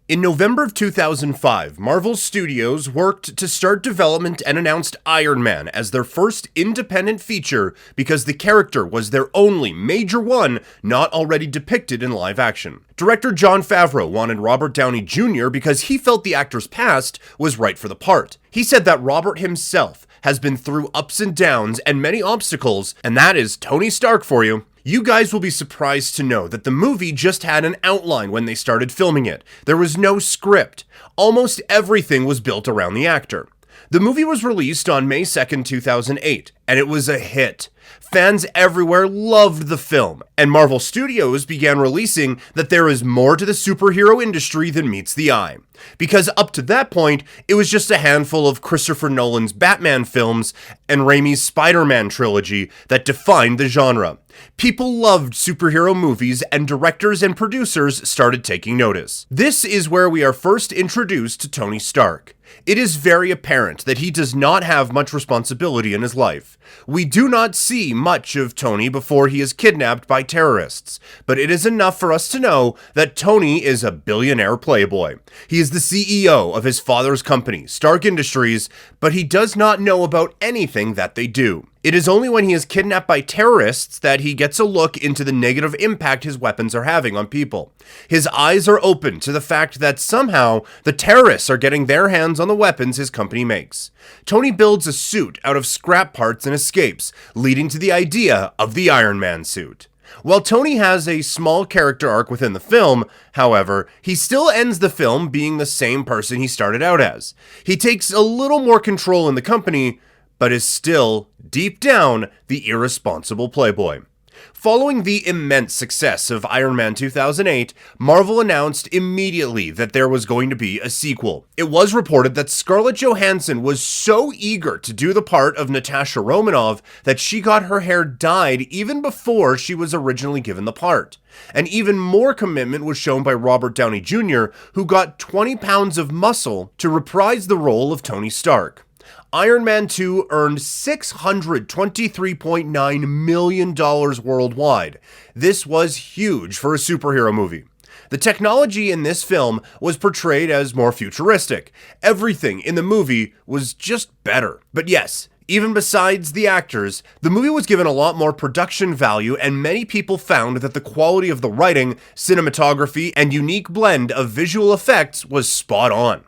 In November of 2005, Marvel Studios worked to start development and announced Iron Man as their first independent feature because the character was their only major one not already depicted in live action. Director Jon Favreau wanted Robert Downey Jr. because he felt the actor's past was right for the part. He said that Robert himself has been through ups and downs and many obstacles, and that is Tony Stark for you. You guys will be surprised to know that the movie just had an outline when they started filming it. There was no script. Almost everything was built around the actor. The movie was released on May 2nd, 2008, and it was a hit. Fans everywhere loved the film, and Marvel Studios began releasing that there is more to the superhero industry than meets the eye. Because up to that point, it was just a handful of Christopher Nolan's Batman films and Raimi's Spider-Man trilogy that defined the genre. People loved superhero movies, and directors and producers started taking notice. This is where we are first introduced to Tony Stark. It is very apparent that he does not have much responsibility in his life. We do not see much of Tony before he is kidnapped by terrorists, but it is enough for us to know that Tony is a billionaire playboy. He is the CEO of his father's company, Stark Industries, but he does not know about anything that they do. It is only when he is kidnapped by terrorists that he gets a look into the negative impact his weapons are having on people. His eyes are open to the fact that somehow the terrorists are getting their hands on the weapons his company makes. Tony builds a suit out of scrap parts and escapes, leading to the idea of the Iron Man suit. While Tony has a small character arc within the film, however, he still ends the film being the same person he started out as. He takes a little more control in the company, but is still, deep down, the irresponsible playboy. Following the immense success of Iron Man 2008, Marvel announced immediately that there was going to be a sequel. It was reported that Scarlett Johansson was so eager to do the part of Natasha Romanoff that she got her hair dyed even before she was originally given the part. And even more commitment was shown by Robert Downey Jr., who got 20 pounds of muscle to reprise the role of Tony Stark. Iron Man 2 earned $623.9 million worldwide. This was huge for a superhero movie. The technology in this film was portrayed as more futuristic. Everything in the movie was just better. But yes, even besides the actors, the movie was given a lot more production value, and many people found that the quality of the writing, cinematography, and unique blend of visual effects was spot on.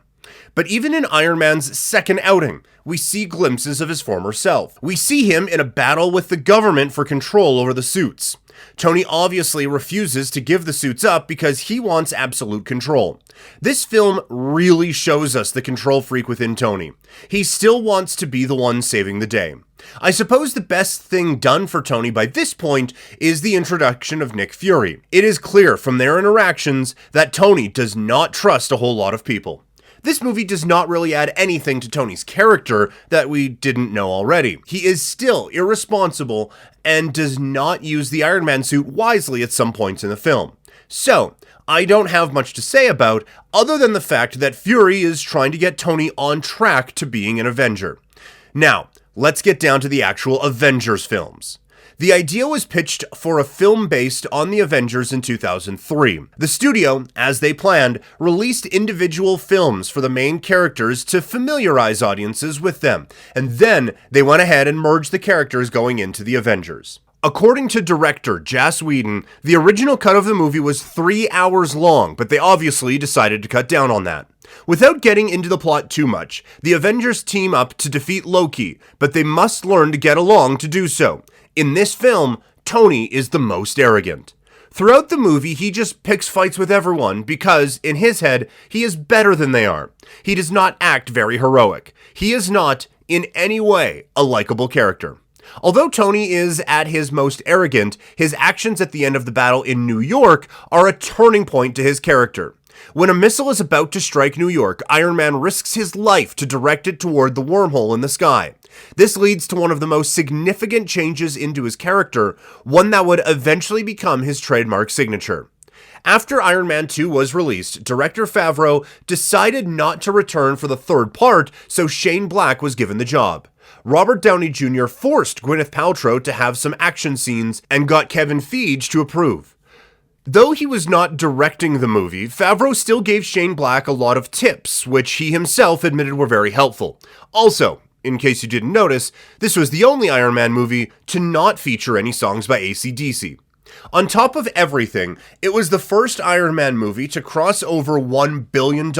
But even in Iron Man's second outing, we see glimpses of his former self. We see him in a battle with the government for control over the suits. Tony obviously refuses to give the suits up because he wants absolute control. This film really shows us the control freak within Tony. He still wants to be the one saving the day. I suppose the best thing done for Tony by this point is the introduction of Nick Fury. It is clear from their interactions that Tony does not trust a whole lot of people. This movie does not really add anything to Tony's character that we didn't know already. He is still irresponsible and does not use the Iron Man suit wisely at some points in the film. So, I don't have much to say about other than the fact that Fury is trying to get Tony on track to being an Avenger. Now, let's get down to the actual Avengers films. The idea was pitched for a film based on the Avengers in 2003. The studio, as they planned, released individual films for the main characters to familiarize audiences with them, and then they went ahead and merged the characters going into the Avengers. According to director Joss Whedon, the original cut of the movie was 3 hours long, but they obviously decided to cut down on that. Without getting into the plot too much, the Avengers team up to defeat Loki, but they must learn to get along to do so. In this film, Tony is the most arrogant. Throughout the movie, he just picks fights with everyone because, in his head, he is better than they are. He does not act very heroic. He is not, in any way, a likable character. Although Tony is at his most arrogant, his actions at the end of the battle in New York are a turning point to his character. When a missile is about to strike New York, Iron Man risks his life to direct it toward the wormhole in the sky. This leads to one of the most significant changes into his character, one that would eventually become his trademark signature. After Iron Man 2 was released, director Favreau decided not to return for the third part, so Shane Black was given the job. Robert Downey Jr. forced Gwyneth Paltrow to have some action scenes and got Kevin Feige to approve. Though he was not directing the movie, Favreau still gave Shane Black a lot of tips, which he himself admitted were very helpful. Also, in case you didn't notice, this was the only Iron Man movie to not feature any songs by AC/DC. On top of everything, it was the first Iron Man movie to cross over $1 billion,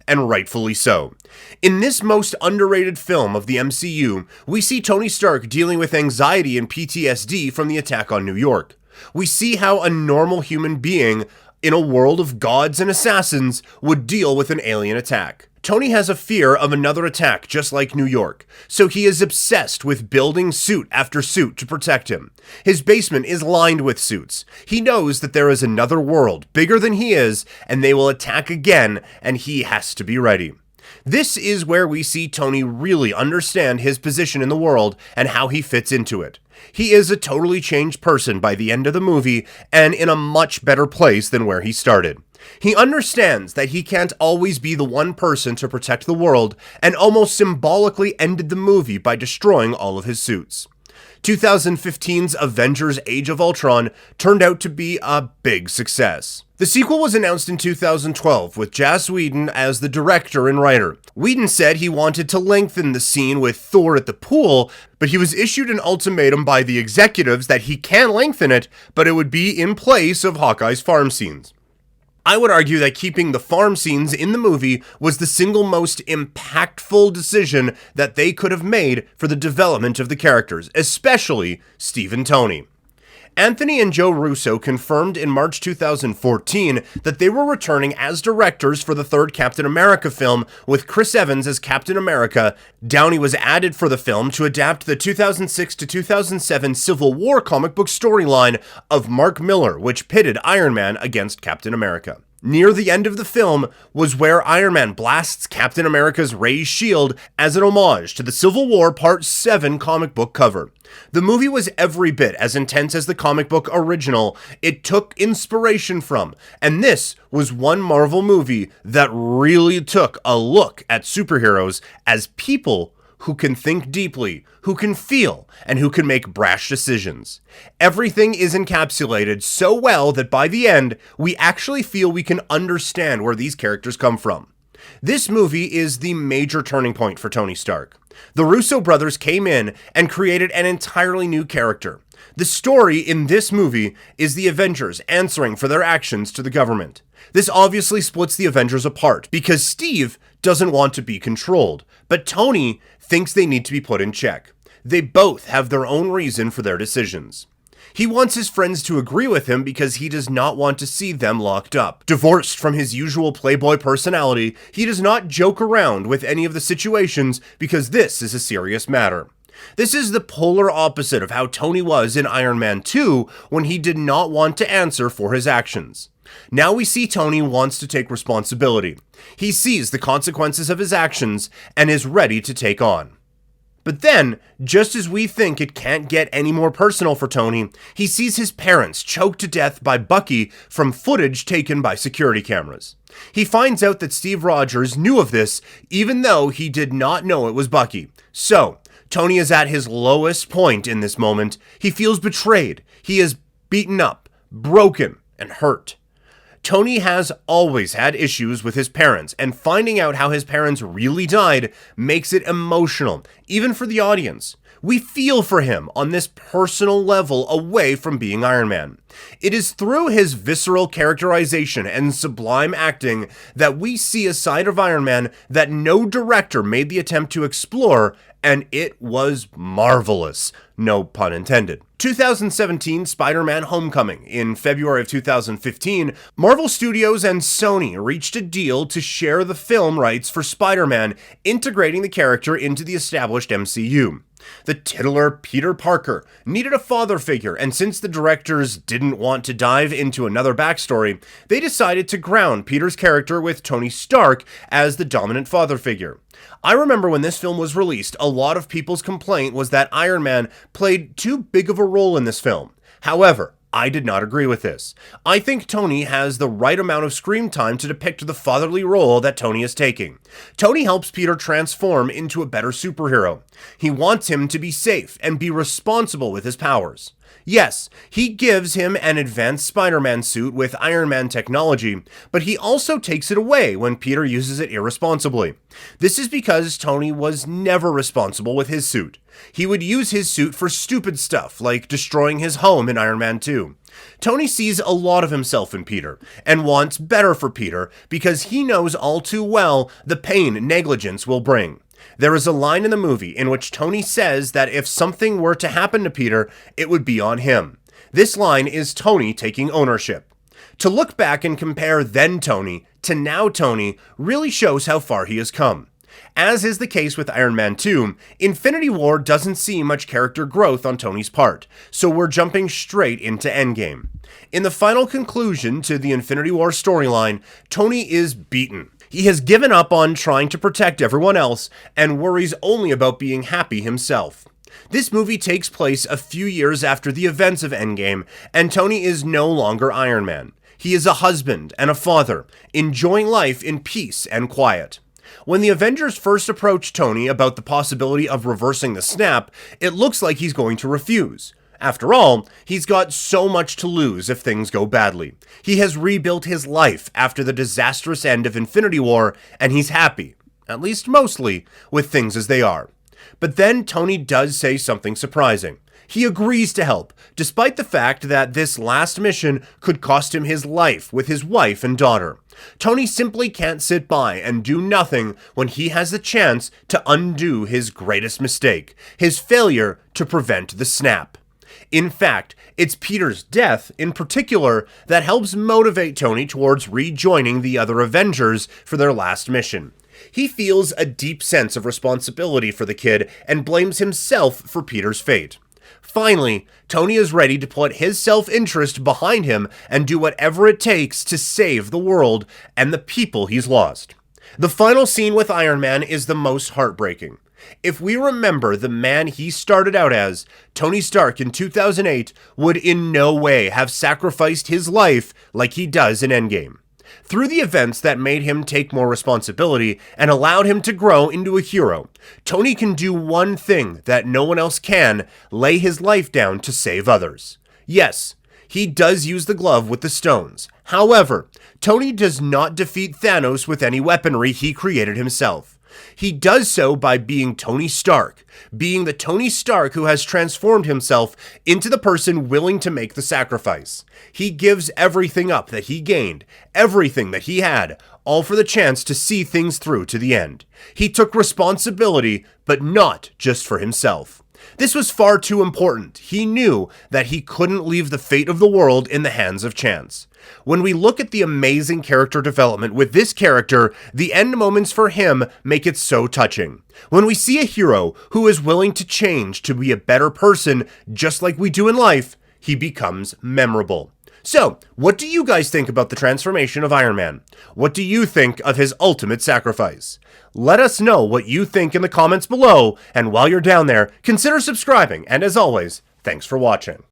and rightfully so. In this most underrated film of the MCU, we see Tony Stark dealing with anxiety and PTSD from the attack on New York. We see how a normal human being in a world of gods and assassins would deal with an alien attack. Tony has a fear of another attack just like New York, so he is obsessed with building suit after suit to protect him. His basement is lined with suits. He knows that there is another world bigger than he is, and they will attack again, and he has to be ready. This is where we see Tony really understand his position in the world and how he fits into it. He is a totally changed person by the end of the movie, and in a much better place than where he started. He understands that he can't always be the one person to protect the world, and almost symbolically ended the movie by destroying all of his suits. 2015's Avengers Age of Ultron turned out to be a big success. The sequel was announced in 2012 with Joss Whedon as the director and writer. Whedon said he wanted to lengthen the scene with Thor at the pool, but he was issued an ultimatum by the executives that he can lengthen it, but it would be in place of Hawkeye's farm scenes. I would argue that keeping the farm scenes in the movie was the single most impactful decision that they could have made for the development of the characters, especially Steve and Tony. Anthony and Joe Russo confirmed in March 2014 that they were returning as directors for the third Captain America film with Chris Evans as Captain America. Downey was added for the film to adapt the 2006 to 2007 Civil War comic book storyline of Mark Miller, which pitted Iron Man against Captain America. Near the end of the film was where Iron Man blasts Captain America's raised shield as an homage to the Civil War Part 7 comic book cover. The movie was every bit as intense as the comic book original it took inspiration from, and this was one Marvel movie that really took a look at superheroes as people who can think deeply, who can feel, and who can make brash decisions. Everything is encapsulated so well that by the end, we actually feel we can understand where these characters come from. This movie is the major turning point for Tony Stark. The Russo brothers came in and created an entirely new character. The story in this movie is the Avengers answering for their actions to the government. This obviously splits the Avengers apart because Steve doesn't want to be controlled, but Tony thinks they need to be put in check. They both have their own reason for their decisions. He wants his friends to agree with him because he does not want to see them locked up. Divorced from his usual playboy personality, he does not joke around with any of the situations because this is a serious matter. This is the polar opposite of how Tony was in Iron Man 2 when he did not want to answer for his actions. Now we see Tony wants to take responsibility. He sees the consequences of his actions and is ready to take on. But then, just as we think it can't get any more personal for Tony, he sees his parents choked to death by Bucky from footage taken by security cameras. He finds out that Steve Rogers knew of this even though he did not know it was Bucky. So, Tony is at his lowest point in this moment. He feels betrayed. He is beaten up, broken, and hurt. Tony has always had issues with his parents, and finding out how his parents really died makes it emotional, even for the audience. We feel for him on this personal level away from being Iron Man. It is through his visceral characterization and sublime acting that we see a side of Iron Man that no director made the attempt to explore, and it was marvelous. No pun intended. 2017 Spider-Man Homecoming. In February of 2015, Marvel Studios and Sony reached a deal to share the film rights for Spider-Man, integrating the character into the established MCU. The titular Peter Parker needed a father figure, and since the directors didn't want to dive into another backstory, they decided to ground Peter's character with Tony Stark as the dominant father figure. I remember when this film was released, a lot of people's complaint was that Iron Man played too big of a role in this film. However, I did not agree with this. I think Tony has the right amount of screen time to depict the fatherly role that Tony is taking. Tony helps Peter transform into a better superhero. He wants him to be safe and be responsible with his powers. Yes, he gives him an advanced Spider-Man suit with Ironman technology, but he also takes it away when Peter uses it irresponsibly. This is because Tony was never responsible with his suit. He would use his suit for stupid stuff, like destroying his home in Iron Man 2. Tony sees a lot of himself in Peter, and wants better for Peter because he knows all too well the pain negligence will bring. There is a line in the movie in which Tony says that if something were to happen to Peter, it would be on him. This line is Tony taking ownership. To look back and compare then Tony to now Tony really shows how far he has come. As is the case with Iron Man 2, Infinity War doesn't see much character growth on Tony's part, so we're jumping straight into Endgame. In the final conclusion to the Infinity War storyline, Tony is beaten. He has given up on trying to protect everyone else and worries only about being happy himself. This movie takes place a few years after the events of Endgame, and Tony is no longer Iron Man. He is a husband and a father, enjoying life in peace and quiet. When the Avengers first approach Tony about the possibility of reversing the snap, it looks like he's going to refuse. After all, he's got so much to lose if things go badly. He has rebuilt his life after the disastrous end of Infinity War, and he's happy, at least mostly, with things as they are. But then Tony does say something surprising. He agrees to help, despite the fact that this last mission could cost him his life with his wife and daughter. Tony simply can't sit by and do nothing when he has the chance to undo his greatest mistake, his failure to prevent the snap. In fact, it's Peter's death, in particular, that helps motivate Tony towards rejoining the other Avengers for their last mission. He feels a deep sense of responsibility for the kid and blames himself for Peter's fate. Finally, Tony is ready to put his self-interest behind him and do whatever it takes to save the world and the people he's lost. The final scene with Iron Man is the most heartbreaking. If we remember the man he started out as, Tony Stark in 2008 would in no way have sacrificed his life like he does in Endgame. Through the events that made him take more responsibility and allowed him to grow into a hero, Tony can do one thing that no one else can: lay his life down to save others. Yes, he does use the glove with the stones. However, Tony does not defeat Thanos with any weaponry he created himself. He does so by being Tony Stark, being the Tony Stark who has transformed himself into the person willing to make the sacrifice. He gives everything up that he gained, everything that he had, all for the chance to see things through to the end. He took responsibility, but not just for himself. This was far too important. He knew that he couldn't leave the fate of the world in the hands of chance. When we look at the amazing character development with this character, the end moments for him make it so touching. When we see a hero who is willing to change to be a better person, just like we do in life, he becomes memorable. So, what do you guys think about the transformation of Iron Man? What do you think of his ultimate sacrifice? Let us know what you think in the comments below, and while you're down there, consider subscribing, and as always, thanks for watching.